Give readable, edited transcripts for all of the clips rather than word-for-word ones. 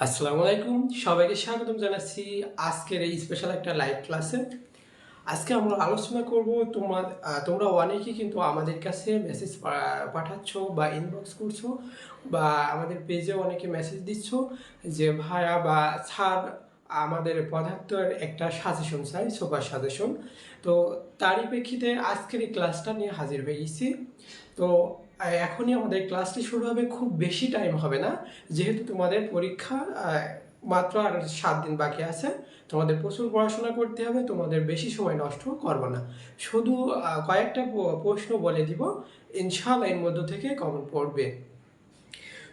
আসসালামু আলাইকুম, সবাইকে স্বাগতম জানাচ্ছি আজকের এই স্পেশাল একটা লাইভ ক্লাসে। আজকে আমরা আলোচনা করব তোমরা অনেকেই কিন্তু আমাদের কাছে মেসেজ পাঠাচ্ছ বা ইনবক্স করছো বা আমাদের পেজে অনেকে মেসেজ দিচ্ছ যে ভাইয়া বা স্যার আমাদের পদার্থের একটা সাজেশন চাই, সুপার সাজেশন। তো তারই প্রেক্ষিতে আজকের এই ক্লাসটা নিয়ে হাজির হয়ে গেছি। তো এখনই আমাদের ক্লাসটি শুরু হবে, খুব বেশি টাইম হবে না, যেহেতু তোমাদের পরীক্ষা মাত্র আর 7 দিন বাকি আছে। তোমাদের প্রচুর পড়াশোনা করতে হবে, তোমাদের বেশি সময় নষ্ট করবো না। শুধু কয়েকটা প্রশ্ন বলে দিব, ইনশাআল্লাহ এর মধ্য থেকে কমন পড়বে।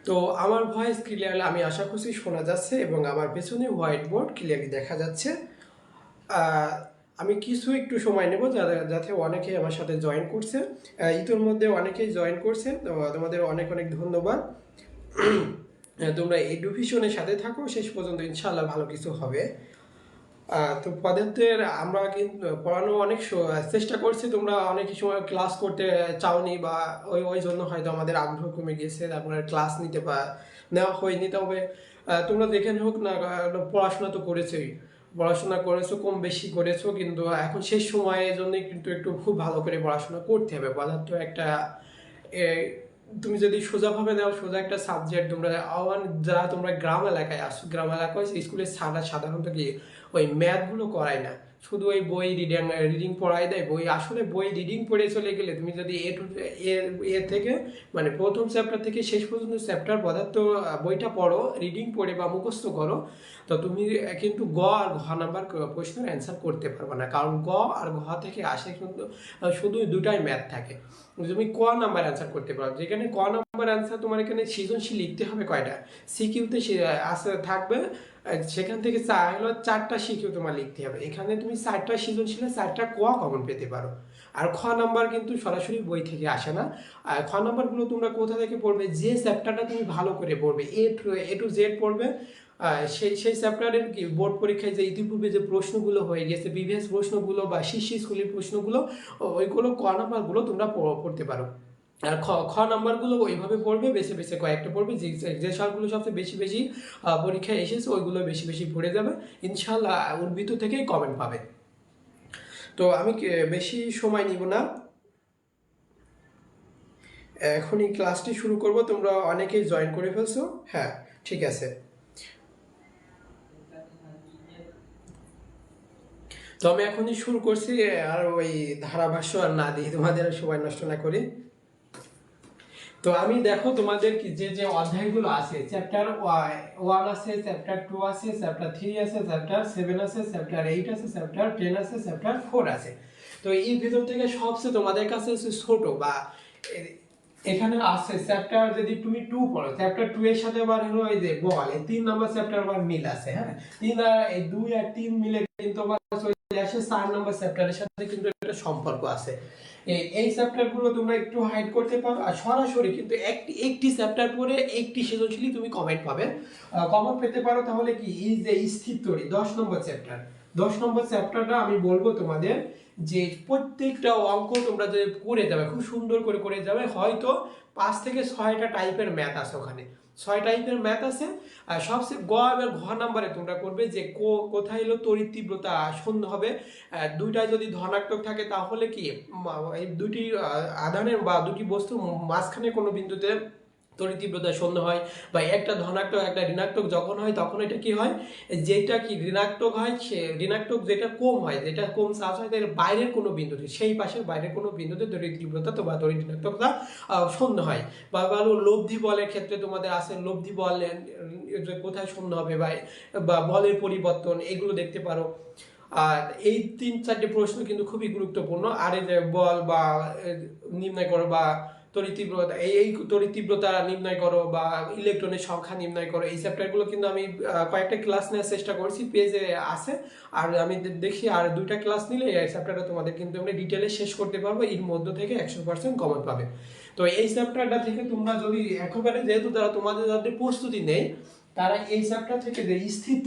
তো আমার ভয়েস ক্লিয়ারলি আমি আশা করছি শোনা যাচ্ছে এবং আমার পেছনে হোয়াইট বোর্ড ক্লিয়ারলি দেখা যাচ্ছে। আমি একটু সময় নেব যাতে অনেকে আমার সাথে জয়েন করছে, ইতিমধ্যে অনেকেই জয়েন করছে, তো তোমাদের অনেক অনেক ধন্যবাদ। তোমরা এডুকেশনের সাথে থাকো শেষ পর্যন্ত, ইনশাআল্লাহ ভালো কিছু হবে। তো পদার্থের আমরা কিন্তু পড়ানো অনেক চেষ্টা করছি, তোমরা অনেক সময় ক্লাস করতে চাওনি বা ওই জন্য হয়তো আমাদের আগ্রহ কমে গিয়েছে, তারপরে ক্লাস নেওয়া হয়নি। তবে তোমরা দেখে হোক না, পড়াশোনা তো পড়াশোনা করেছো, কম বেশি করেছো, কিন্তু এখন শেষ সময়ের জন্য কিন্তু একটু খুব ভালো করে পড়াশোনা করতে হবে। পদার্থ একটা তুমি যদি সোজাভাবে নাও, সোজা একটা সাবজেক্ট। যারা তোমরা গ্রাম এলাকায় আসো, গ্রাম এলাকায় স্কুলে সাধারণত কি ওই ম্যাথগুলো করায় না, শুধু ওই বই রিডিং পড়াই দেয়। আসলে বই রিডিং পড়ে চলে গেলে তুমি যদি এ থেকে মানে প্রথম চ্যাপ্টার থেকে শেষ পর্যন্ত চ্যাপ্টার পদার্থ বইটা পড়ো, রিডিং পড়ে বা মুখস্থ করো, তো তুমি কিন্তু গ আর ঘ নাম্বার প্রশ্নের অ্যান্সার করতে পারবে না। কারণ গ আর ঘ থেকে আসে কিন্তু শুধু দুটাই ম্যাথ থাকে। তুমি ক নাম্বার অ্যান্সার করতে পারো, যেখানে ক নাম্বার অ্যান্সার তোমার এখানে সৃজনশীল লিখতে হবে কয়টা, সিকিউতে থাকবে, সেখান থেকে 4টা সিকিউ তোমার লিখতে হবে। এখানে তুমি 4টা সৃজনশীলে 4টা ক কমন পেতে পারো। আর খ নাম্বার কিন্তু সরাসরি বই থেকে আসে না। আর খ নাম্বারগুলো তোমরা কোথা থেকে পড়বে, যে চ্যাপ্টারটা তুমি ভালো করে পড়বে, এ টু জেড পড়বে, সেই চ্যাপ্টারের কি বোর্ড পরীক্ষায় যে ইতিপূর্বে যে প্রশ্নগুলো হয়ে গেছে, প্রিভিয়াস প্রশ্নগুলো বা শীর্ষ স্কুলের প্রশ্নগুলো, ওইগুলো ক নাম্বারগুলো তোমরা পড়তে পারো। আর খ নাম্বারগুলো ওইভাবে পড়বে, বেছে বেছে কয়েকটা পড়বে, যে সালগুলো সবচেয়ে বেশি বেশি পরীক্ষায় এসেছে ওইগুলো বেশি বেশি পড়ে যাবে, ইনশাল্লাহ ওর ভিতর থেকেই কমেন্ট পাবে। তো আমি বেশি সময় নিব না, এখনই ক্লাসটি শুরু করব। তোমরা অনেকেই জয়েন করে ফেলছো, হ্যাঁ ঠিক আছে। তো আমি এখনই শুরু করছি, আর ওই ধারাভাষ্য আর না দিই, তোমাদের সময় নষ্ট না করি। তো আমি দেখো তোমাদের কি যে যে অধ্যায়গুলো আছে, চ্যাপ্টার 1 আছে, চ্যাপ্টার 2 আছে, চ্যাপ্টার 3 আছে, চ্যাপ্টার 7 আছে, চ্যাপ্টার 8 আছে, চ্যাপ্টার 10 আছে, চ্যাপ্টার 4 আছে। তো এই ভিতর থেকে সবচেয়ে তোমাদের কাছে ছোট বা এখানে আছে চ্যাপ্টার, যদি তুমি 2 পড়ো, চ্যাপ্টার 2 এর সাথে আবার হলো এই যে বল, এই 3 নম্বর চ্যাপ্টার আবার মিল আছে, হ্যাঁ 3 আর এই 2 আর 3 মিলে কিন্তু আবার চলে আসে 4 নম্বর চ্যাপ্টারের সাথে কিন্তু একটা সম্পর্ক আছে। এই চ্যাপ্টার গুলো তোমরা একটু হাইড করতে পারো, আর সরাসরি কিন্তু একটি চ্যাপ্টার পরে একটি সৃজনশীলই তুমি কমেন্ট পাবে, কমন পেতে পারো। তাহলে কি এই যে স্থির তরি 10 নম্বর চ্যাপ্টারটা আমি বলবো তোমাদের যে প্রত্যেকটা অঙ্ক তোমরা যদি করে যাবে, খুব সুন্দর করে যাবে, হয়তো 5 থেকে 6টা টাইপের ম্যাথ আছে ওখানে, 6 টাইপের ম্যাথ আছে। আর সবচেয়ে গ এবং ঘ নাম্বারে তোমরা করবে যে কোথায় হলো তড়িৎ তীব্রতা শূন্য হবে। দুইটাই যদি ধনাত্মক থাকে তাহলে কি এই দুটি আধানের বা দুটি বস্তুর মাঝখানে কোনো বিন্দুতে তড়িৎ তীব্রতা শূন্য হয়, বা একটা ধনাত্মক একটা ঋণাত্মক যখন হয় তখন এটা কি হয়, যেটা কি ঋণাত্মক হয়, সে ঋণাত্মক যেটা কম হয়, যেটা কম চার্জ হয়, তার বাইরের কোনো বিন্দুতে, সেই পাশের বাইরের কোনো বিন্দুতে তড়িৎ তীব্রতা বা তড়িৎ ঋণাত্মকতা শূন্য হয়। বা লব্ধি বলের ক্ষেত্রে তোমাদের আছে, লব্ধি বল কোথায় শূন্য হবে, বা বলের পরিবর্তন, এগুলো দেখতে পারো। আর এই 3-4টে প্রশ্ন কিন্তু খুবই গুরুত্বপূর্ণ। আর এই যে বল বা নির্ণয় করো, বা তড়িৎ তীব্রতা, এই তড়িৎ তীব্রতা নির্ণয় করো, বা ইলেকট্রনের সংখ্যা নির্ণয় করো, এই চ্যাপ্টারগুলো কিন্তু আমি কয়েকটা ক্লাস নেওয়ার চেষ্টা করছি, পেজে আছে। আর আমি দেখি আর 2টা ক্লাস নিলে এই চ্যাপ্টারটা তোমাদের কিন্তু আমরা ডিটেলে শেষ করতে পারবো, এর মধ্য থেকে 100% কমন পাবে। তো এই চ্যাপ্টারটা থেকে তোমরা যদি একেবারে, যেহেতু তোমাদের যাদের প্রস্তুতি নেই, তারা এই চ্যাপ্টার থেকে যে স্থির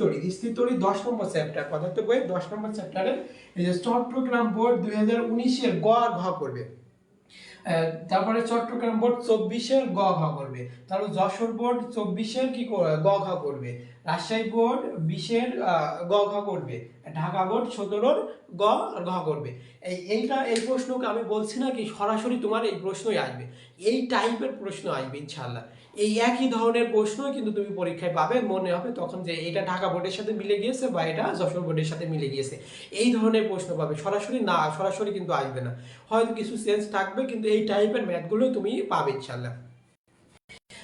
তড়িৎ 10 নম্বর চ্যাপ্টার, পদার্থ বইয়ের 10 নম্বর চ্যাপ্টারে এই যে চট্টগ্রাম বোর্ড 2019 এর গ আর ঘ করবে। তারপরে চট্টগ্রাম বোর্ড 24-এর গ ঘ করবে, তারপর যশোর বোর্ড 24-এর গ ঘ করবে, রাজশাহী বোর্ড 20-এর গ ঘ করবে, ঢাকা বোর্ড 17-র গ ঘ করবে। এই প্রশ্নকে আমি বলছি না কি সরাসরি তোমার এই প্রশ্নই আসবে, এই টাইপের প্রশ্ন আসবে ইনশাআল্লাহ। এই একই ধরনের প্রশ্ন কিন্তু তুমি পরীক্ষায় পাবে, মনে হবে তখন যে এটা ঢাকা বোর্ডের সাথে মিলে গিয়েছে বা এটা যশোর বোর্ডের সাথে মিলে গিয়েছে, এই ধরনের প্রশ্ন পাবে। সরাসরি না, সরাসরি কিন্তু আসবে না, হয়তো কিছু চেঞ্জ থাকবে, কিন্তু এই টাইপের ম্যাথগুলো তুমি পাবে ইনশাআল্লাহ।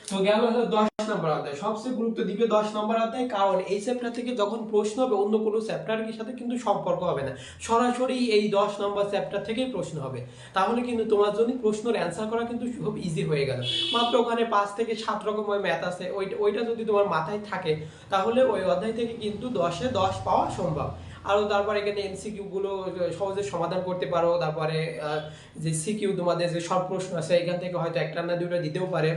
তো গেল হলো 10 নম্বর অধ্যায়, সবচেয়ে গুরুত্ব দিবে 10 নম্বর অধ্যায়, কারণ এই চ্যাপ্টার থেকে যখন প্রশ্ন হবে অন্য কোনো চ্যাপ্টারের সাথে কিন্তু সম্পর্ক হবে না, সরাসরি এই 10 নম্বর চ্যাপ্টার থেকেই প্রশ্ন হবে। তাহলে কিন্তু তোমার জন্য প্রশ্নের অ্যান্সার করা কিন্তু খুব ইজি হয়ে গেল। মাত্র ওখানে 5 থেকে 7 রকমের ম্যাথ আছে, ওইটা যদি তোমার মাথায় থাকে তাহলে ওই অধ্যায় থেকে কিন্তু 10-এ 10 পাওয়া সম্ভব। আর তারপর এখানে এমসিকিউ গুলো সহজে সমাধান করতে পারো, তারপরে যে সিকিউ তোমাদের যে সব প্রশ্ন আছে এখান থেকে হয়তো একটা না দুটো দিতেও পারে।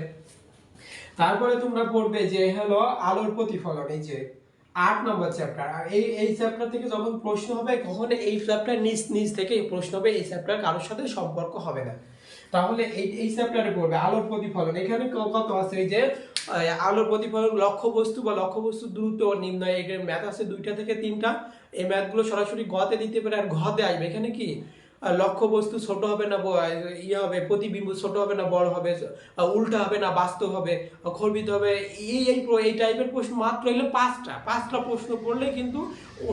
তারপরে তোমরা পড়বে যে হলো আলোর প্রতিফলন, এই যে 8 নম্বর চ্যাপ্টার। এই চ্যাপ্টার থেকে যখন প্রশ্ন হবে কখনো এই চ্যাপ্টার নিজ থেকে প্রশ্ন হবে, এই চ্যাপ্টার কারোর সাথে সম্পর্ক হবে না। তাহলে এই চ্যাপ্টারে পড়বে আলোর প্রতিফলন। এখানে কত আছে, এই যে আলোর প্রতিফলন, লক্ষ্য বস্তু বা লক্ষ্য বস্তুর দূরত্ব নির্ণয়, এর ম্যাথ আছে 2টা থেকে 3টা। এই ম্যাথগুলো সরাসরি গতে দিতে পারে আর ঘতে আসবে। এখানে কি লক্ষ্য বস্তু ছোট হবে না ইয়ে হবে, প্রতিবিম্ব ছোট হবে না বড় হবে, উল্টা হবে না বাস্তব হবে, খর্বিত হবে, এই টাইপের প্রশ্ন মাত্র এলো 5টা প্রশ্ন পড়লে কিন্তু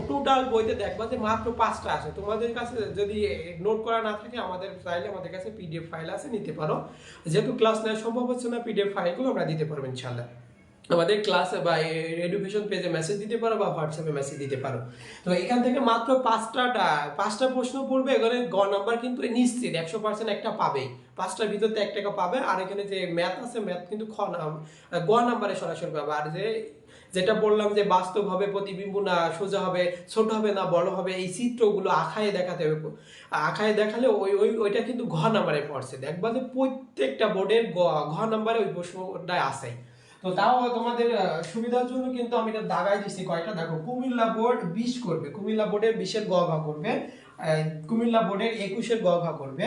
টোটাল বইতে দেখবা যে মাত্র 5টা আছে। তোমাদের কাছে যদি নোট করা না থাকে আমাদের চাইলে আমাদের কাছে পিডিএফ ফাইল আছে, নিতে পারো। যেহেতু ক্লাস নেওয়া সম্ভব হচ্ছে না, পিডিএফ ফাইলগুলো আমরা দিতে পারবো ইনশাআল্লাহ। আমাদের ক্লাসে বা এডুকেশন পেজে মেসেজ দিতে পারো বা হোয়াটসঅ্যাপে মেসেজ দিতে পারো। তো এখান থেকে মাত্র 5টা প্রশ্ন পড়বে, এখানে গ নাম্বার কিন্তু নিশ্চিত 100% একটা পাবেই, 5টার ভিতরতে 1 টাকা পাবে। আর এখানে যে ম্যাথ আছে ম্যাথ কিন্তু গ নাম্বারে সরাসরি পাবে। আর যেটা বললাম যে বাস্তব হবে, প্রতিবিম্ব না সোজা হবে, ছোট হবে না বড় হবে, এই চিত্রগুলো আঁকায় দেখাতে হবে। আঁকায় দেখালে ওইটা কিন্তু ঘ নাম্বারে পড়ছে, দেখবা যে প্রত্যেকটা বোর্ডের ঘ নাম্বারে ওই প্রশ্নটা আসে। তো তাও তোমাদের সুবিধার জন্য কিন্তু আমি এটা দাগাই দিচ্ছি কয়টা, দেখো কুমিল্লা বোর্ড 20 করবে, কুমিল্লা বোর্ডের 20-এর গ ঘ করবে, কুমিল্লা বোর্ডের 21-এর গ ঘ করবে,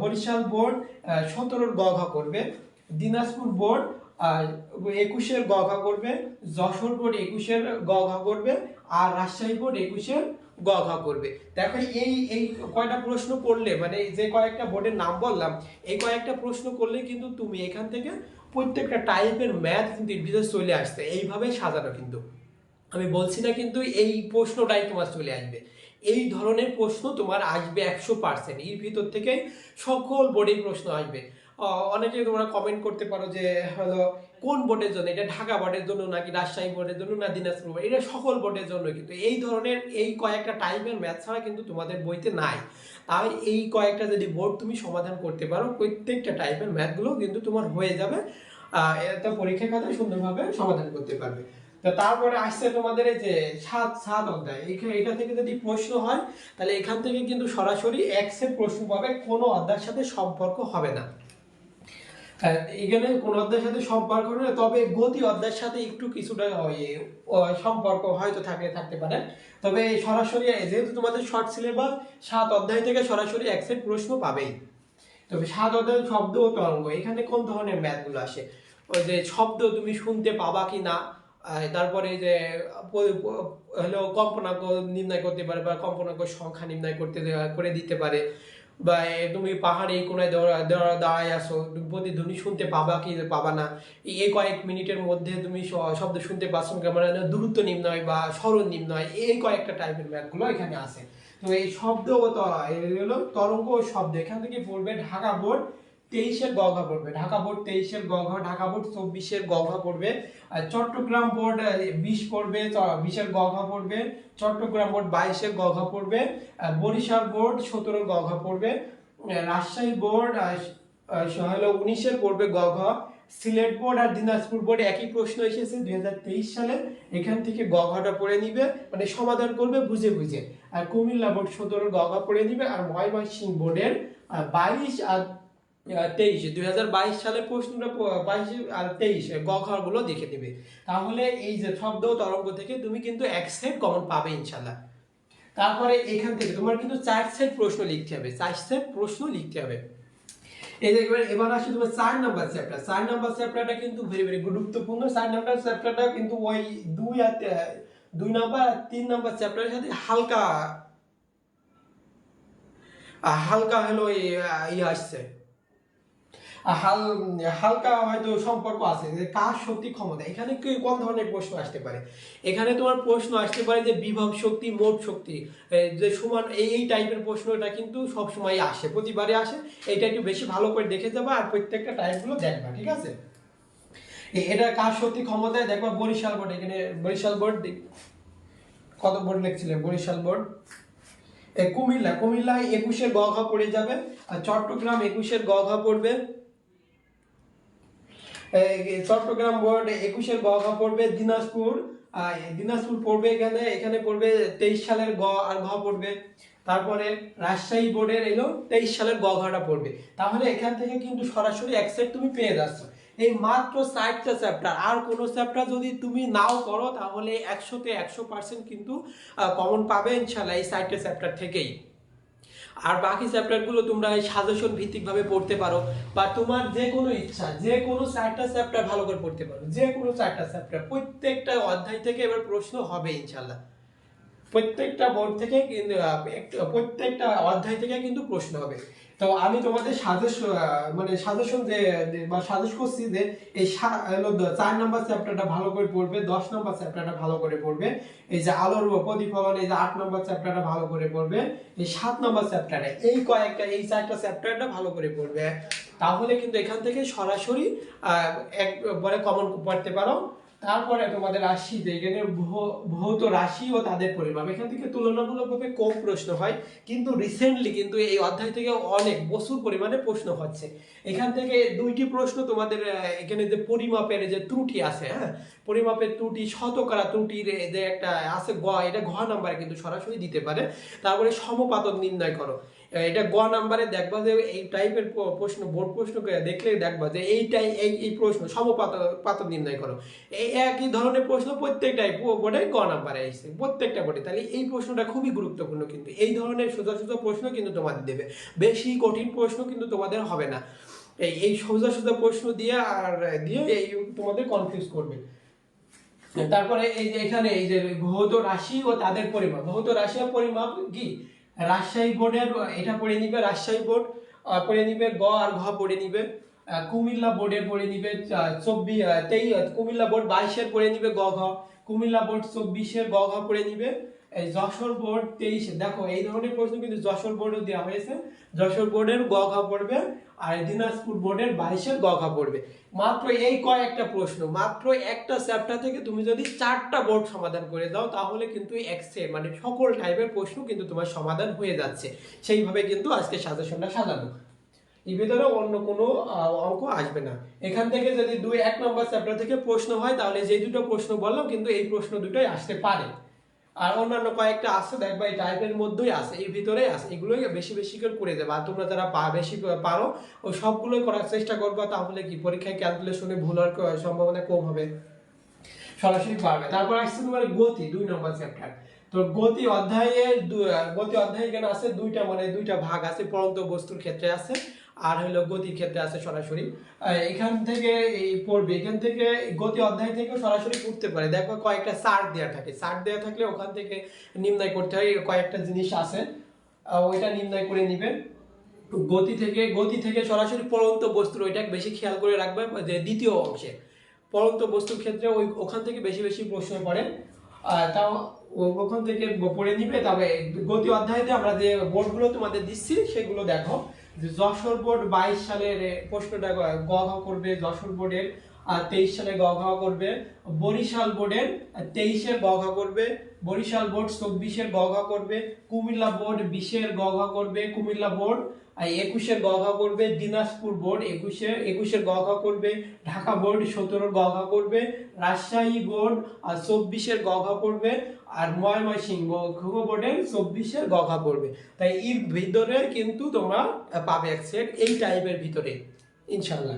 বরিশাল বোর্ড 17-এর গ ঘ করবে, দিনাজপুর বোর্ড 21-এর গ ঘ করবে, যশোর বোর্ড 21-এর গ ঘ করবে, আর রাজশাহী বোর্ড 21-এর গ ঘ করবে। দেখো এই কয়টা প্রশ্ন করলে, মানে যে কয়েকটা বোর্ডের নাম বললাম, এই কয়েকটা প্রশ্ন করলে কিন্তু তুমি এখান থেকে প্রত্যেকটা টাইপের ম্যাথ কিন্তু এর ভিতরে চলে আসছে, এইভাবে সাজানো। কিন্তু আমি বলছি না কিন্তু এই প্রশ্নটাই তোমার চলে আসবে, এই ধরনের প্রশ্ন তোমার আসবে 100%। এর ভিতর থেকে সকল বোর্ডের প্রশ্ন আসবে। অনেকে তোমরা কমেন্ট করতে পারো যে হলো কোন বোর্ডের জন্য, এটা ঢাকা বোর্ডের জন্য নাকি রাজশাহী বোর্ডের জন্য না দিনাজপুর বোর্ড, এটা সকল বোর্ডের জন্য। কিন্তু এই ধরনের এই কয়েকটা টাইপের ম্যাথ ছাড়া কিন্তু তোমাদের বইতে নাই। তাই এই কয়েকটা যদি বোর্ড তুমি সমাধান করতে পারো, প্রত্যেকটা টাইপের ম্যাথগুলো কিন্তু তোমার হয়ে যাবে, এটা পরীক্ষার খাতায় সুন্দরভাবে সমাধান করতে পারবে। তো তারপরে আসছে তোমাদের এই যে 7 অধ্যায়, এটা থেকে যদি প্রশ্ন হয় তাহলে এখান থেকে কিন্তু সরাসরি এক্সের প্রশ্ন পাবে, কোনো অধ্যায়ের সাথে সম্পর্ক হবে না। এখানে কোন অধ্যায়ের সাথে সম্পর্ক নেই, তবে গতি অধ্যায়ের সাথে একটু কিছুটা সম্পর্ক হয়তো থাকতে পারে। তবে সরাসরি যেহেতু তোমাদের শর্ট সিলেবাস, 7 অধ্যায় থেকে সরাসরি এক্সের প্রশ্ন পাবেই। তবে 7 অধ্যায় শব্দ ও তরঙ্গ, এখানে কোন ধরনের ম্যাথগুলো আসে, ওই যে শব্দ তুমি শুনতে পাবা কি না, তারপরে যে হলো কম্পনাঙ্ক নির্ণয় করতে পারে বা কম্পনাঙ্ক সংখ্যা নির্ণয় করে দিতে পারে, বা তুমি পাহাড়ে কোনায় দাঁড়ায় আসো, প্রতিধ্বনি শুনতে পাবা কি পাবা না, এই কয়েক মিনিটের মধ্যে তুমি শব্দ শুনতে পাচ্ছ না, মানে দূরত্ব নির্ণয় বা স্মরণ নির্ণয়, এই কয়েকটা টাইপের ম্যাথগুলো এখানে আছে। তো এই শব্দ ও হলো তরঙ্গ ও শব্দ, এখান থেকে পড়বে ঢাকা বোর্ড 23-এর গ ঘ পড়বে, ঢাকা বোর্ড 23-এর গ ঘ, ঢাকা বোর্ড 24-এর গ ঘ পড়বে, আর চট্টগ্রাম বোর্ড 20 পড়বে, 20-এর গ ঘ পড়বে, চট্টগ্রাম বোর্ড 22-এর গ ঘ পড়বে, বরিশাল বোর্ড 17-এর গ ঘ পড়বে, রাজশাহী বোর্ড হলো 19-এর পড়বে গ ঘ, সিলেট বোর্ড আর দিনাজপুর বোর্ডে একই প্রশ্ন এসেছে 2023 সালে, এখান থেকে গ ঘটা পড়ে নিবে, মানে সমাধান করবে বুঝে বুঝে। আর কুমিল্লা বোর্ড 17-এর গ ঘ পড়ে নিবে, আর ময়মনসিংহ বোর্ডের 22 আর 23 2022 সালে প্রশ্নটা 22 আর 23 গ ঘ গুলো দেখে দিবে। তাহলে এই যে শব্দ তরঙ্গ থেকে তুমি কিন্তু এক সেট কমন পাবে ইনশাআল্লাহ। তারপরে এখান থেকে তোমার কিন্তু 4 সেট প্রশ্ন লিখতে হবে, 4 সেট প্রশ্ন লিখতে হবে। এই যে এবার আসি তোমার 4 নাম্বার চ্যাপ্টার। 4 নাম্বার চ্যাপ্টারটা কিন্তু ভেরি ভেরি গুরুত্বপূর্ণ। 4 নাম্বার চ্যাপ্টারটা কিন্তু ওই 2 নাম্বার আর 3 নাম্বার চ্যাপ্টারের সাথে হালকা হালকা হলো আসছে, হালকা হয়তো সম্পর্ক আছে যে কার শক্তি ক্ষমতা। এখানে কোন ধরনের প্রশ্ন আসতে পারে? এখানে তোমার প্রশ্ন আসতে পারে যে বিভব শক্তি, মোট শক্তি যে সমান, এই টাইপের প্রশ্নটা কিন্তু সব সময় আসে, প্রতিবারে আসে। এটা একটু বেশি ভালো করে দেখে যাবা আর প্রত্যেকটা টাইপগুলো দেখবা, ঠিক আছে? এটা কার শক্তি ক্ষমতায় দেখবা বরিশাল বোর্ড। এখানে বরিশাল বোর্ড কত বোর্ড লিখছিলেন? বরিশাল বোর্ড কুমিল্লা 21-এর গ ঘ পড়ে যাবে, আর চট্টগ্রাম 21-এর গ ঘ পড়বে। চট্টগ্রাম বোর্ড 21-এর গ ঘ পড়বে। দিনাজপুর পড়বে, এখানে পড়বে 23 সালের গ আর ঘ পড়বে। তারপরে রাজশাহী বোর্ডের এলো 23 সালের গ ঘটা পড়বে। তাহলে এখান থেকে কিন্তু সরাসরি এক সেট তুমি পেয়ে যাচ্ছ। এই মাত্র 4টা চ্যাপ্টার, আর কোনো চ্যাপ্টার যদি তুমি নাও করো তাহলে 100-তে 100% কিন্তু কমন পাবে ইনশাআল্লাহ এই 4টা চ্যাপ্টার থেকেই। আর বাকি চ্যাপ্টারগুলো তোমরা সাজেশন ভিত্তিক ভাবে পড়তে পারো, বা তোমার যে কোনো ইচ্ছা যে কোনো 4টা চ্যাপ্টার ভালো করে পড়তে পারো, যে কোনো 4টা চ্যাপ্টার। প্রত্যেকটা অধ্যায় থেকে এবার প্রশ্ন হবে ইনশাআল্লাহ। প্রত্যেকটা বোর্ড থেকে কিন্তু প্রত্যেকটা অধ্যায় থেকে কিন্তু প্রশ্ন হবে। তো আমি তোমাদের সাজেশন বা সাজেস্ট করছি যে এই 4 নাম্বার চ্যাপ্টারটা ভালো করে পড়বে, 10 নাম্বার চ্যাপ্টারটা ভালো করে পড়বে, এই যে আলোর প্রতিফলন, এই যে 8 নাম্বার চ্যাপ্টারটা ভালো করে পড়বে, এই 7 নাম্বার চ্যাপ্টারে এই 4টা চ্যাপ্টারটা ভালো করে পড়বে। তাহলে কিন্তু এখান থেকে সরাসরি একবারে কমন পড়তে পারো। তারপরে তোমাদের রাশি, এখানে ভৌত রাশি ও তাদের পরিমাপ, এখান থেকে তুলনামূলকভাবে কম প্রশ্ন হয়, কিন্তু রিসেন্টলি কিন্তু এই অধ্যায় থেকে অনেক প্রচুর পরিমাণে প্রশ্ন হচ্ছে। এখান থেকে 2টি প্রশ্ন তোমাদের এখানে যে পরিমাপের যে ত্রুটি আছে, হ্যাঁ, পরিমাপের ত্রুটি, শতকরা ত্রুটির যে একটা আছে গ, এটা ঘ নাম্বারে কিন্তু সরাসরি দিতে পারে। তারপরে সমপাতক নির্ণয় করো, এটা গ নাম্বারে দেখবা যে এই টাইপের প্রশ্ন, বোর্ড প্রশ্ন দেখলে দেখবা যে এইটাই এই প্রশ্ন সমপাতক নির্ণয় করো, এই একই ধরনের প্রশ্ন প্রত্যেকটাই বোর্ডে গ নাম্বারে আসছে, প্রত্যেকটা বোর্ডে। তাহলে এই প্রশ্নটা খুবই গুরুত্বপূর্ণ, কিন্তু এই ধরনের সোজা সোজা প্রশ্ন কিন্তু তোমাদের দেবে, বেশি কঠিন প্রশ্ন কিন্তু তোমাদের হবে না। এই সোজা সোজা প্রশ্ন দিয়ে এই তোমাদের কনফিউজ করবে। তারপরে এই যে এখানে এই যে ভৌত রাশি ও তাদের পরিমাপ, ভৌত রাশি ও পরিমাপ কি রাজশাহী বোর্ডের এটা পড়ে নিবে, রাজশাহী বোর্ড পড়ে নিবে, গ আর ঘ পড়ে নিবে। কুমিল্লা বোর্ডের পড়ে নিবে 23, কুমিল্লা বোর্ড 22-এর পড়ে নিবে গ ঘ, কুমিল্লা বোর্ড 24-এর গ ঘ পড়ে নিবে। এই যশোর বোর্ড 23, দেখো এই ধরনের প্রশ্ন কিন্তু যশোর বোর্ডও দেওয়া হয়েছে, যশোর বোর্ডের গ ঘ পড়বে, আর দিনাজপুর বোর্ডের 22-এর গ ঘ পড়বে। মাত্র এই কয়েকটা প্রশ্ন, মাত্র একটা চ্যাপ্টার থেকে তুমি যদি 4টা বোর্ড সমাধান করে দাও তাহলে কিন্তু মানে সকল টাইপের প্রশ্ন কিন্তু তোমার সমাধান হয়ে যাচ্ছে। সেইভাবে কিন্তু আজকে সাজেশনটা সাজানো, এর ভিতরে অন্য কোনো অঙ্ক আসবে না। এখান থেকে যদি 1 নম্বর চ্যাপ্টার থেকে প্রশ্ন হয় তাহলে যে দুটো প্রশ্ন বললাম কিন্তু এই প্রশ্ন দুটোই আসতে পারে। আর অন্যান্য কয়েকটা আছে দেখবা এই টাইপের মধ্যেই আছে, এর ভিতরেই আছে, এগুলোই বেশি বেশি করে দেবা। আর তোমরা যারা বেশি পারো ওই সবগুলোই করার চেষ্টা করবা, তাহলে কি পরীক্ষায় ক্যালকুলেশনে ভুল হওয়ার সম্ভাবনা কম হবে, সরাসরি পারবে। তারপর আসছে তোমার গতি 2 নম্বর চ্যাপ্টার। তো গতি অধ্যায়ে এখানে আছে দুইটা ভাগ আছে, পরন্ত বস্তুর ক্ষেত্রে আছে আর হলো গতির ক্ষেত্রে আছে সরাসরি। এখান থেকে পড়বে, এখান থেকে গতি অধ্যায় থেকে সরাসরি পড়তে পারে। দেখো কয়েকটা চার্ট দেওয়া থাকে, চার্ট দেওয়া থাকলে ওখান থেকে নির্ণয় করতে হয়, কয়েকটা জিনিস আছে ওইটা নির্ণয় করে নিবেন। গতি থেকে সরাসরি পরন্ত বস্তুর, ওইটা বেশি খেয়াল করে রাখবে যে দ্বিতীয় অংশে পরন্ত বস্তুর ক্ষেত্রে ওখান থেকে বেশি বেশি প্রশ্ন পড়ে, তাও ওখান থেকে পড়ে নিবে। তবে গতি অধ্যায়তে আমরা যে বোর্ডগুলো তোমাদের দিচ্ছি সেগুলো দেখো, যে যশোর বোর্ড 22 সালের প্রশ্নটা গ ঘ করবে, যশোর বোর্ডের 23 সালে গ ঘ করবে, বরিশাল বোর্ডের 23-এর গ ঘ করবে, বরিশাল বোর্ড 24-এর গ ঘ করবে, কুমিল্লা বোর্ড 20-এর গ ঘ করবে, কুমিল্লা বোর্ড 21-এর গ ঘ করবে, দিনাজপুর বোর্ড 21-এর গ ঘ করবে, ঢাকা বোর্ড 17-এর গ ঘ করবে, রাজশাহী বোর্ড 24-এর গ ঘ করবে, আর ময়মনসিংহ বোর্ডের 24-এর গ ঘ করবে। তাই এর ভিতরে কিন্তু তোমরা পাবে এক সেট এই টাইপের ভিতরে ইনশাআল্লাহ।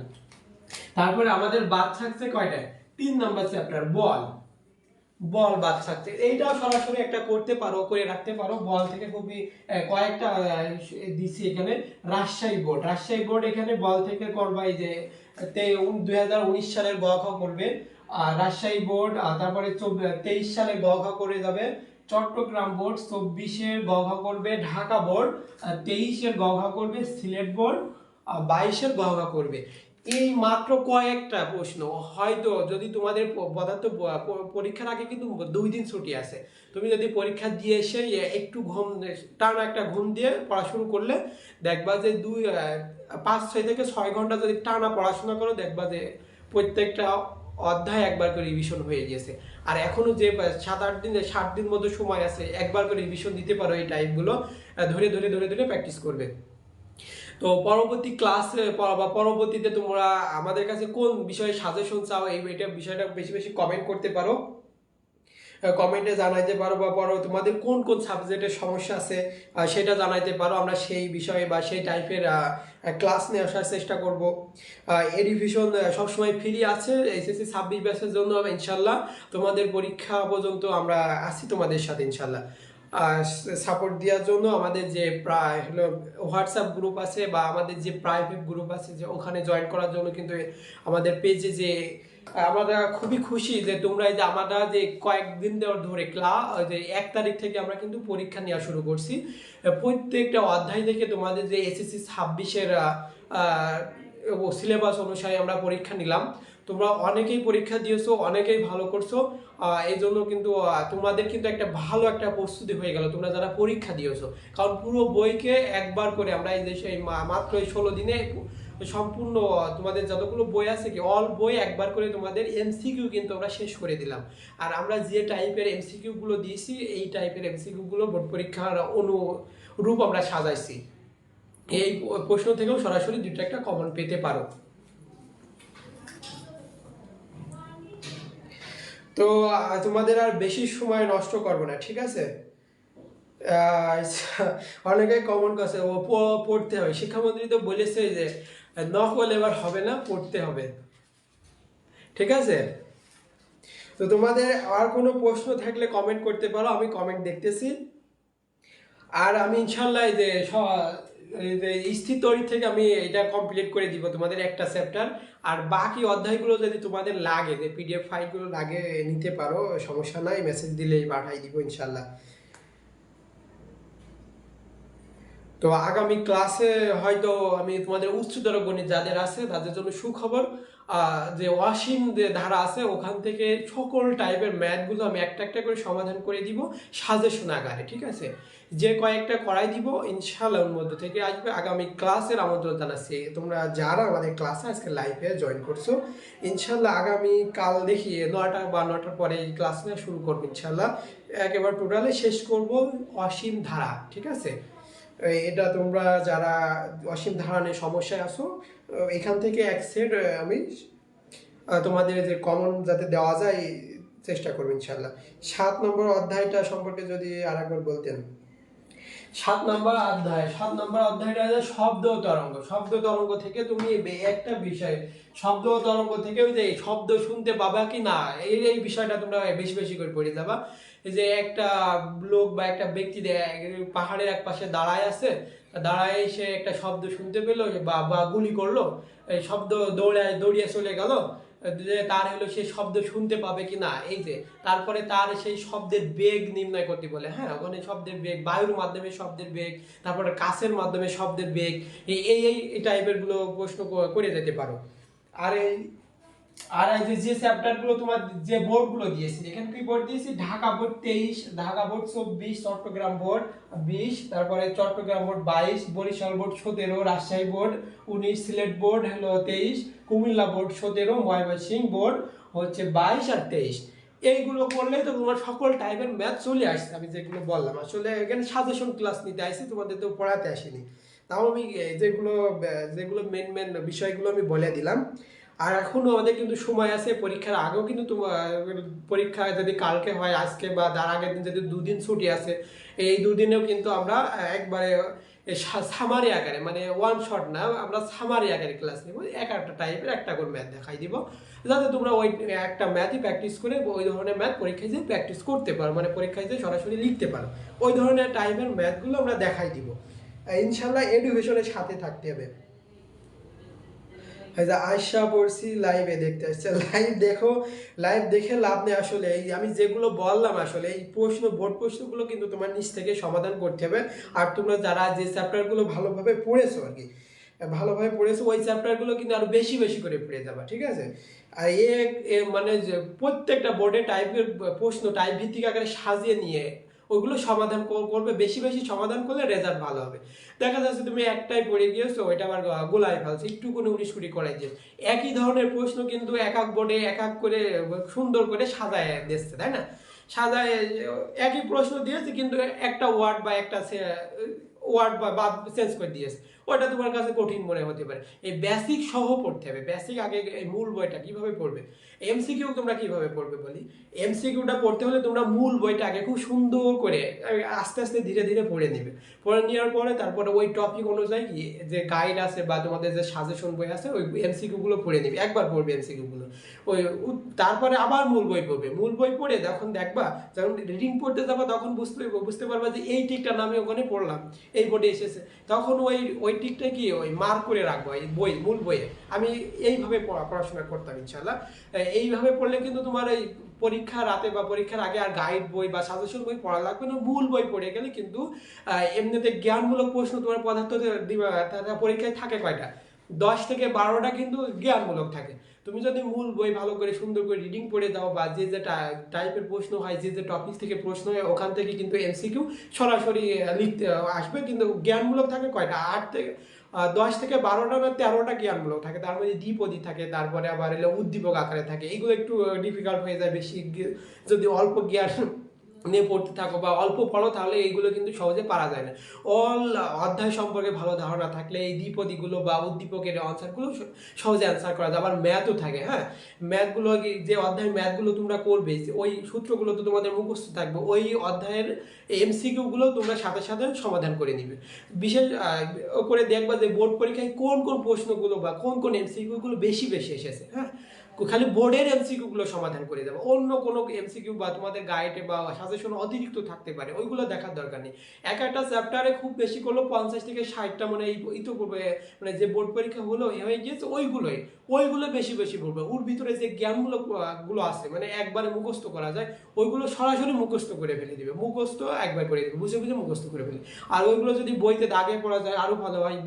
তারপরে আমাদের বাদ থাকছে কয়টা? 3 নাম্বার চ্যাপ্টার বল। বল বাদ থাকতে এইটাও সরাসরি একটা করতে পারো, করে রাখতে পারো। বল থেকে খুবই কয়েকটা দিছি এখানে। রাজশাহী বোর্ড এখানে বল থেকে করবা, এই যে 2019 সালের গ খ করবে। আর রাজশাহী বোর্ড, তারপরে 23 সালে গ খ করে যাবে। চট্টগ্রাম বোর্ড 24-এর গ ঘ করবে। ঢাকা বোর্ড 23-এর গ ঘ করবে। সিলেট বোর্ড 22-এর গ ঘ করবে। এই মাত্র কয়েকটা প্রশ্ন। হয়তো যদি তোমাদের পদার্থ পরীক্ষার আগে কিন্তু 2 দিন ছুটি আছে, তুমি যদি পরীক্ষা দিয়ে এসে একটু টানা একটা ঘুম দিয়ে পড়াশুনো করলে দেখবা যে 5-6 থেকে 6 ঘন্টা যদি টানা পড়াশোনা করো, দেখবা যে প্রত্যেকটা অধ্যায় একবার করে রিভিশন হয়ে গেছে। আর এখনো যে 7-8 দিন মতো সময় আছে, একবার করে রিভিশন দিতে পারো। এই টাইপগুলো ধরে ধরে ধরে ধরে প্র্যাকটিস করবে। তো পরবর্তী ক্লাসে বা পরবর্তীতে তোমরা আমাদের কাছে কোন বিষয়ে সাজেশন চাও, এটা বিষয়টা বেশি বেশি কমেন্ট করতে পারো, কমেন্টে জানাইতে পারো। বা তোমাদের কোন কোন সাবজেক্টের সমস্যা আছে সেটা জানাইতে পারো। আমরা সেই বিষয়ে বা সেই টাইপের ক্লাস নিয়ে আসার চেষ্টা করব। এডুকেশন সবসময় ফ্রি আছে এসএসসি 26 ব্যাচের জন্য। ইনশাল্লাহ তোমাদের পরীক্ষা পর্যন্ত আমরা আছি তোমাদের সাথে ইনশাল্লাহ সাপোর্ট দেওয়ার জন্য। আমাদের যে হলো হোয়াটসঅ্যাপ গ্রুপ আছে বা আমাদের যে প্রাইভেট গ্রুপ আছে, যে ওখানে জয়েন করার জন্য কিন্তু আমাদের পেজে যে আমরা খুবই খুশি যে তোমরা, এই যে আমরা যে কয়েকদিন ধরে যে 1 তারিখ থেকে আমরা কিন্তু পরীক্ষা নেওয়া শুরু করছি। প্রত্যেকটা অধ্যায় থেকে তোমাদের যে এসএসসি 26-এর সিলেবাস অনুসারে আমরা পরীক্ষা নিলাম। তোমরা অনেকেই পরীক্ষা দিয়েছো, অনেকেই ভালো করছো। এই জন্য কিন্তু তোমাদের কিন্তু একটা ভালো একটা প্রস্তুতি হয়ে গেল তোমরা যারা পরীক্ষা দিয়েছো। কারণ পুরো বইকে একবার করে আমরা এই দেশে মাত্র এই 16 দিনে সম্পূর্ণ তোমাদের যতগুলো বই আছে কি অল বই একবার করে তোমাদের এমসিকিউ কিন্তু আমরা শেষ করে দিলাম। আর আমরা যে টাইপের এমসিকিউ গুলো দিয়েছি, এই টাইপের এমসিকিউ গুলো বোর্ড পরীক্ষার অনুরূপ আমরা সাজাইছি। এই প্রশ্ন থেকেও সরাসরি 2টা একটা কমন পেতে পারো। তো তোমাদের আর বেশি সময় নষ্ট করবো না, ঠিক আছে? অনেকে কমন করছে ও পড়তে হবে, শিক্ষামন্ত্রী তো বলেছে যে নকল এবার হবে না, পড়তে হবে, ঠিক আছে? তো তোমাদের আর কোনো প্রশ্ন থাকলে কমেন্ট করতে পারো, আমি কমেন্ট দেখতেছি। আর আমি ইনশাল্লাহ এই যে স্থিতরি থেকে আমি এটা কমপ্লিট করে দিব তোমাদের একটা চ্যাপ্টার। আর বাকি অধ্যায়গুলো যদি তোমাদের লাগে, যে পিডিএফ ফাইলগুলো লাগে, নিতে পারো, সমস্যা নাই, মেসেজ দিলেই পাঠাই দিব ইনশাল্লাহ। তো আগামী ক্লাসে হয়তো আমি তোমাদের উচ্চতর গণিত যাদের আছে তাদের জন্য সুখবর, যে অসীম যে ধারা আছে ওখান থেকে সকল টাইপের ম্যাথগুলো আমি একটা একটা করে সমাধান করে দিব সাজেশন আকারে, ঠিক আছে? যে কয়েকটা করাই দিব ইনশাআল্লাহ, ওর মধ্যে থেকে আসবে। আগামী ক্লাসের আমন্ত্রণ জানাচ্ছি তোমরা যারা আমাদের ক্লাসে আজকে লাইভে জয়েন করছো। ইনশাআল্লাহ আগামী কাল দেখি 9টা বা 9টার পরে এই ক্লাস নিয়ে শুরু করবো ইনশাআল্লাহ। একেবারে টোটালে শেষ করব অসীম ধারা, ঠিক আছে? এটা তোমরা যারা অসীম ধারণের সমস্যায় আছো, এখান থেকে এক সেট আমি তোমাদের যে কমন যাতে দেওয়া যায় চেষ্টা করবো ইনশাল্লাহ। 7 নম্বর অধ্যায়টা সম্পর্কে যদি আরেকবার বলতেন। 7 নম্বর অধ্যায়টা শব্দ তরঙ্গ। শব্দ তরঙ্গ থেকে তুমি একটা বিষয়, শব্দ তরঙ্গ থেকে ওই যে শব্দ শুনতে পাবা কি না, এই বিষয়টা তোমরা বেশি বেশি করে পড়ে যাবা। এই যে একটা লোক বা একটা ব্যক্তি পাহাড়ের এক পাশে দাঁড়ায় আছে, দাঁড়ায় সে একটা শব্দ শুনতে পেলো বা গুলি করলো, এই শব্দ দৌড়িয়ে চলে গেল, যে তার হলো সেই শব্দ শুনতে পাবে কি না। এই যে তারপরে তার সেই শব্দের বেগ নির্ণয় করতে বলে। হ্যাঁ, ওখানে শব্দের বেগ, বায়ুর মাধ্যমে শব্দের বেগ, তারপরে কাছের মাধ্যমে শব্দের বেগ, এই টাইপের গুলো প্রশ্ন করে যেতে পারো। আর এই যে চ্যাপ্টার গুলো তোমার যে বোর্ড গুলো দিয়েছি, এখানে কি বোর্ড দিয়েছি? Dhaka board 23, Dhaka board 24, Chittagong board 20, তারপরে Chittagong board 22, Barishal board 17, Rajshahi board 19, Sylhet board হলো 23, কুমিল্লা বোর্ড 17, ময়মনসিংহ বোর্ড হচ্ছে 22 আর 23। এইগুলো করলে তো তোমার সকল টাইপের ম্যাথ চলে আসছে। আমি যেগুলো বললাম আসলে এখানে সাজেশন ক্লাস নিতে আসছি, তোমাদের তো পড়াতে আসিনি। তাও আমি যেগুলো মেন বিষয়গুলো আমি বলে দিলাম। আর এখনো আমাদের কিন্তু সময় আছে, পরীক্ষার আগেও কিন্তু তোমার পরীক্ষা যদি কালকে হয়, আজকে বা তার আগের দিন যদি 2 দিন ছুটি আছে, এই 2 দিনেও কিন্তু আমরা একবারে সামারি আকারে, মানে ওয়ান শট না, আমরা সামারি আকারে ক্লাস নিব, একটা টাইপের একটা করে ম্যাথ দেখাই দিব, যাতে তোমরা ওই একটা ম্যাথই প্র্যাকটিস করে ওই ধরনের ম্যাথ পরীক্ষায় যে প্র্যাকটিস করতে পারো, মানে পরীক্ষায় যে সরাসরি লিখতে পারো, ওই ধরনের টাইপের ম্যাথগুলো আমরা দেখাই দিব। ইনশাল্লাহ এডুকেশনের সাথে থাকতে হবে। আয়সা পড়ছি লাইভে দেখতে আসছে, লাইভ দেখো, লাইভ দেখে লাভ নেই আসলে। এই আমি যেগুলো বললাম আসলে এই বোর্ড প্রশ্নগুলো কিন্তু তোমার নিজ থেকে সমাধান করতে হবে। আর তোমরা যারা যে চ্যাপ্টারগুলো ভালোভাবে পড়েছো আর কি, ভালোভাবে পড়েছো, ওই চ্যাপ্টারগুলো কিন্তু আরো বেশি বেশি করে পড়ে যাবা, ঠিক আছে? আর মানে যে প্রত্যেকটা বোর্ডে টাইপের প্রশ্ন টাইপ ভিত্তিক আকারে সাজিয়ে নিয়ে ওইগুলো সমাধান করবে, বেশি বেশি সমাধান করলে রেজাল্ট ভালো হবে। দেখা যাচ্ছে তুমি একটাই পড়ে গিয়েছো, ওইটা আবার গোলাই ফেলছো, একটু কোনো 19-20 করাই দিয়েছো, একই ধরনের প্রশ্ন কিন্তু এক এক বোর্ডে এক এক করে সুন্দর করে সাজায় দিচ্ছে, তাই না? সাজায় একই প্রশ্ন দিয়েছে, কিন্তু একটা ওয়ার্ড বা একটা ওয়ার্ড বা চেঞ্জ করে দিয়েছে, ওটা তোমার কাছে কঠিন মনে হতে পারে। এই বেসিক সহ পড়তে হবে, বেসিক আগে এই মূল বইটা কিভাবে পড়বে। এমসিকিউ তোমরা কিভাবে পড়বে বলি, এমসিকিউটা পড়তে হলে তোমরা মূল বইটা আগে খুব সুন্দর করে আস্তে আস্তে ধীরে ধীরে পড়ে নেবে, পড়ে নেওয়ার পরে তারপরে ওই টপিক অনুযায়ী যে গাইড আছে বা তোমাদের যে সাজেশন বই আছে ওই এমসিকিউ গুলো পড়ে নেবে, একবার পড়বে এমসিকিউ গুলো, ওই তারপরে আবার মূল বই পড়বে, মূল বই পড়ে যখন দেখবা, যখন রিডিং পড়তে যাবা তখন বুঝতে পারবা যে এই টিকটার নামে ওখানে পড়লাম, এই বোর্ডে এসেছে, তখন ওই টিকটা কি ওই মার্ক করে রাখবো এই মূল বইয়ে। আমি এইভাবে পড়াশোনা করতাম ইনশাল্লাহ। এইভাবে পড়লে কিন্তু তোমার এই পরীক্ষা রাতে বা পরীক্ষার আগে আর গাইড বই বা সাজেশন বই পড়া লাগবে না, মূল বই পড়ে গেলে কিন্তু এমনিতে জ্ঞানমূলক প্রশ্ন তোমার পদার্থ পরীক্ষায় থাকে কয়টা, 10 থেকে 12টা কিন্তু জ্ঞানমূলক থাকে। তুমি যদি মূল বই ভালো করে সুন্দর করে রিডিং পড়ে দাও, বা যে যে টাইপের প্রশ্ন হয়, যে যে টপিক থেকে প্রশ্ন হয়, ওখান থেকে কিন্তু এমসিকিউ সরাসরি লিখতে আসবে। কিন্তু জ্ঞানমূলক থাকে কয়টা, 10 থেকে 12টা না 13টা জ্ঞানমূলক থাকে, তার মধ্যে দ্বিপদী থাকে, তারপরে আবার এলে উদ্দীপক আকারে থাকে, এগুলো একটু ডিফিকাল্ট হয়ে যায় বেশি। যদি অল্প জ্ঞান নিয়ে পড়তে থাকো বা অল্প পড়ো, তাহলে এইগুলো কিন্তু সহজে পারা যায় না। অধ্যায় সম্পর্কে ভালো ধারণা থাকলে এই দ্বিপদীগুলো বা উদ্দীপকের আনসারগুলো সহজে অ্যান্সার করা যায়। আবার ম্যাথও থাকে, হ্যাঁ, ম্যাথগুলো যে অধ্যায়ের ম্যাথগুলো তোমরা করবে, ওই সূত্রগুলো তো তোমাদের মুখস্থ থাকবে, ওই অধ্যায়ের এমসিকিউ গুলো তোমরা সাথে সাথে সমাধান করে নিবে। বিশেষ করে দেখবা যে বোর্ড পরীক্ষায় কোন কোন প্রশ্নগুলো বা কোন কোন এমসিকিউ গুলো বেশি বেশি এসেছে, হ্যাঁ, খালি বোর্ডের এমসিকিউ গুলো সমাধান করে দেবো, অন্য কোনো এমসিকিউ বা তোমাদের গাইডে বা সাজেশন অতিরিক্ত থাকতে পারে, ওইগুলো দেখার দরকার নেই। একটা চ্যাপ্টারে খুব বেশি করলো 50 থেকে 60টা, মানে এই তো করবে, মানে যে বোর্ড পরীক্ষা হলো হয়ে গিয়েছে ওইগুলো বেশি বেশি পড়বে। ওর ভিতরে যে জ্ঞানমূলক গুলো আছে, মানে একবারে মুখস্থ করা যায়, ওইগুলো সরাসরি মুখস্থ করে ফেলে দিবে, মুখস্থ একবার করে দিবে, বুঝে বুঝে মুখস্থ করে ফেলে। আর ওইগুলো যদি বইতে দাগে পড়া যায় আরো ভালো হয়,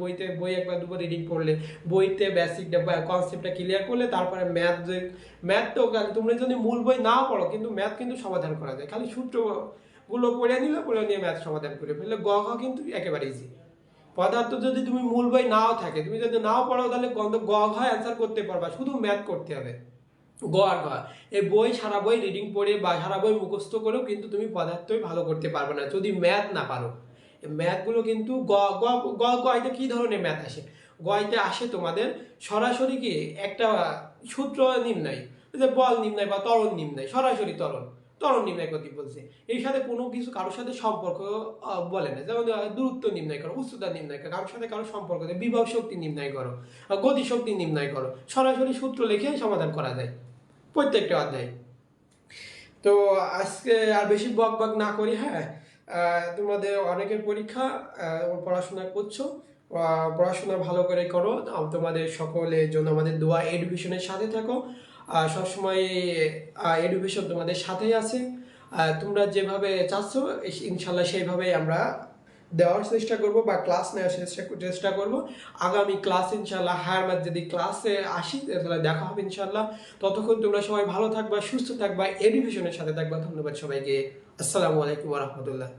বই একবার দুবার রিডিং করলে, বইতে বেসিক কনসেপ্টটা ক্লিয়ার করলে, তারপরে ম্যাথ তো তোমরা যদি মূল বই নাও পড়ো, কিন্তু ম্যাথ কিন্তু সমাধান করা যায়, খালি সূত্রগুলো পড়ে নিয়ে ম্যাথ সমাধান করে ফেললে কিন্তু একেবারে ইজি। পদার্থ যদি তুমি মূল বই নাও থাকে, তুমি যদি নাও পড়ো, তাহলে অ্যান্সার করতে পারবা, শুধু ম্যাথ করতে হবে। এই সারা বই রিডিং পড়ে বা সারা বই মুখস্থ করেও কিন্তু তুমি পদার্থই ভালো করতে পারবে না যদি ম্যাথ না পারো। ম্যাথগুলো কিন্তু গয়তে কি ধরনের ম্যাথ আসে, গয়তে আসে তোমাদের সরাসরি কি একটা সূত্র নির্ণয়, যে বল নির্ণয় বা ত্বরণ নির্ণয়, সরাসরি ত্বরণ নির্ণয় করতে বলছে, এর সাথে কোনো কিছু কারোর সাথে সম্পর্ক বলে না। যেমন দূরত্ব নির্ণয় করো, উচ্চতা নির্ণয় করো, কারোর সাথে কারোর সম্পর্ক নেই, বিভব শক্তি নির্ণয় করো, গতি শক্তি নির্ণয় করো, সরাসরি সূত্র লিখে সমাধান করা যায় প্রত্যেকটা অধ্যায়। তো আজকে আর বেশি বক না করি, হ্যাঁ, তোমাদের অনেকের পরীক্ষা, পড়াশোনা করছো, পড়াশোনা ভালো করে করো, তোমাদের সকলের জন্য আমাদের দোয়া। এডুকেশনের সাথে থাকো, সবসময় এডুকেশন তোমাদের সাথেই আছে। তোমরা যেভাবে চাচ্ছ ইনশাল্লাহ সেইভাবেই আমরা দেওয়ার চেষ্টা করব বা ক্লাস নেওয়ার চেষ্টা করব। আগামী ক্লাস ইনশাল্লাহ হায়ার ম্যাথ যদি ক্লাসে আসি তাহলে দেখা হবে ইনশাল্লাহ। ততক্ষণ তোমরা সবাই ভালো থাকবা, সুস্থ থাকবা, এডুকেশনের সাথে থাকবা। ধন্যবাদ সবাইকে। আসসালামু আলাইকুম ওয়া রাহমাতুল্লাহ।